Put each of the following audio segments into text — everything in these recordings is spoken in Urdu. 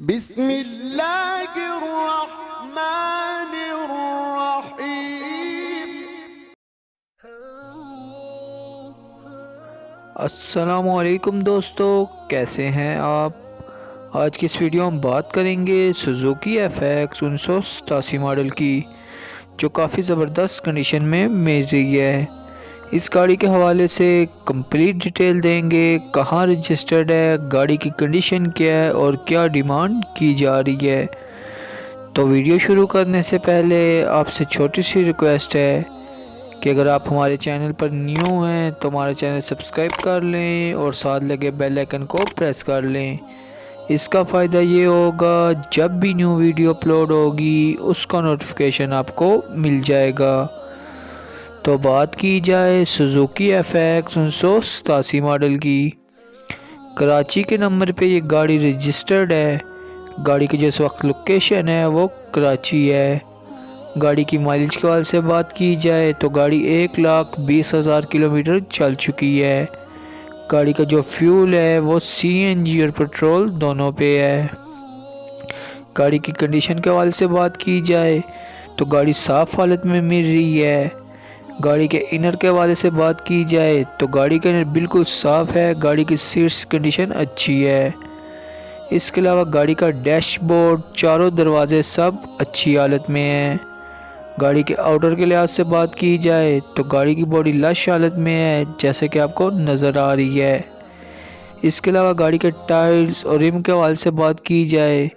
بسم اللہ الرحمن الرحیم۔ السلام علیکم دوستو، کیسے ہیں آپ؟ آج کی اس ویڈیو میں بات کریں گے سوزوکی FX 1987 ماڈل کی، جو کافی زبردست کنڈیشن میں مل رہی ہے۔ اس گاڑی کے حوالے سے کمپلیٹ ڈیٹیل دیں گے، کہاں رجسٹرڈ ہے، گاڑی کی کنڈیشن کیا ہے اور کیا ڈیمانڈ کی جا رہی ہے۔ تو ویڈیو شروع کرنے سے پہلے آپ سے چھوٹی سی ریکویسٹ ہے کہ اگر آپ ہمارے چینل پر نیو ہیں تو ہمارے چینل سبسکرائب کر لیں اور ساتھ لگے بیل آئیکن کو پریس کر لیں۔ اس کا فائدہ یہ ہوگا جب بھی نیو ویڈیو اپلوڈ ہوگی اس کا نوٹیفیکیشن آپ کو مل جائے گا۔ تو بات کی جائے سوزوکی FX 1987 ماڈل کی، کراچی کے نمبر پہ یہ گاڑی رجسٹرڈ ہے۔ گاڑی کی جو اس وقت لوکیشن ہے وہ کراچی ہے۔ گاڑی کی مائلیج کے حوالے سے بات کی جائے تو گاڑی 1,20,000 کلومیٹر چل چکی ہے۔ گاڑی کا جو فیول ہے وہ CNG اور پیٹرول دونوں پہ ہے۔ گاڑی کی کنڈیشن کے حوالے سے بات کی جائے تو گاڑی صاف حالت میں مل رہی ہے۔ گاڑی کے انر کے حوالے سے بات کی جائے تو گاڑی کا انر بالکل صاف ہے، گاڑی کی سیٹس کنڈیشن اچھی ہے۔ اس کے علاوہ گاڑی کا ڈیش بورڈ، چاروں دروازے سب اچھی حالت میں ہیں۔ گاڑی کے آؤٹر کے لحاظ سے بات کی جائے تو گاڑی کی باڈی لش حالت میں ہے، جیسے کہ آپ کو نظر آ رہی ہے۔ اس کے علاوہ گاڑی کے ٹائرز اور رم کے حوالے سے بات کی جائے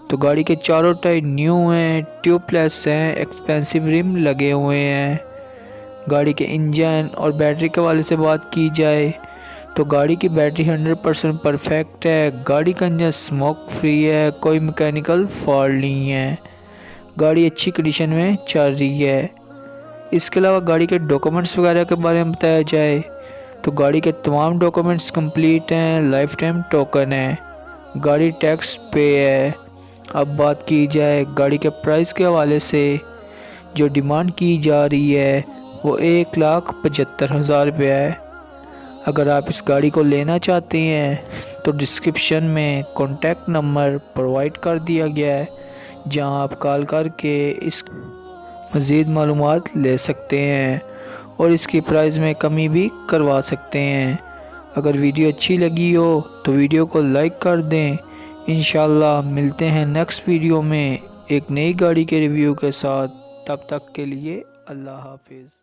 تو گاڑی کے چاروں ٹائر نیو ہیں، ٹیوب لیس ہیں، ایکسپینسو رم لگے ہوئے ہیں۔ گاڑی کے انجن اور بیٹری کے حوالے سے بات کی جائے تو گاڑی کی بیٹری 100% پرفیکٹ ہے۔ گاڑی کا انجن سموک فری ہے، کوئی میکینیکل فالٹ نہیں ہے۔ گاڑی اچھی کنڈیشن میں چل رہی ہے۔ اس کے علاوہ گاڑی کے ڈاکومنٹس وغیرہ کے بارے میں بتایا جائے تو گاڑی کے تمام ڈاکومنٹس کمپلیٹ ہیں، لائف ٹائم ٹوکن ہے، گاڑی ٹیکس پے ہے۔ اب بات کی جائے گاڑی کے پرائس کے حوالے سے، جو ڈیمانڈ کی جا رہی ہے وہ 1,75,000 روپے ہے۔ اگر آپ اس گاڑی کو لینا چاہتے ہیں تو ڈسکرپشن میں کانٹیکٹ نمبر پرووائڈ کر دیا گیا ہے، جہاں آپ کال کر کے اس مزید معلومات لے سکتے ہیں اور اس کی پرائز میں کمی بھی کروا سکتے ہیں۔ اگر ویڈیو اچھی لگی ہو تو ویڈیو کو لائک کر دیں۔ انشاءاللہ ملتے ہیں نیکسٹ ویڈیو میں ایک نئی گاڑی کے ریویو کے ساتھ۔ تب تک کے لیے اللہ حافظ۔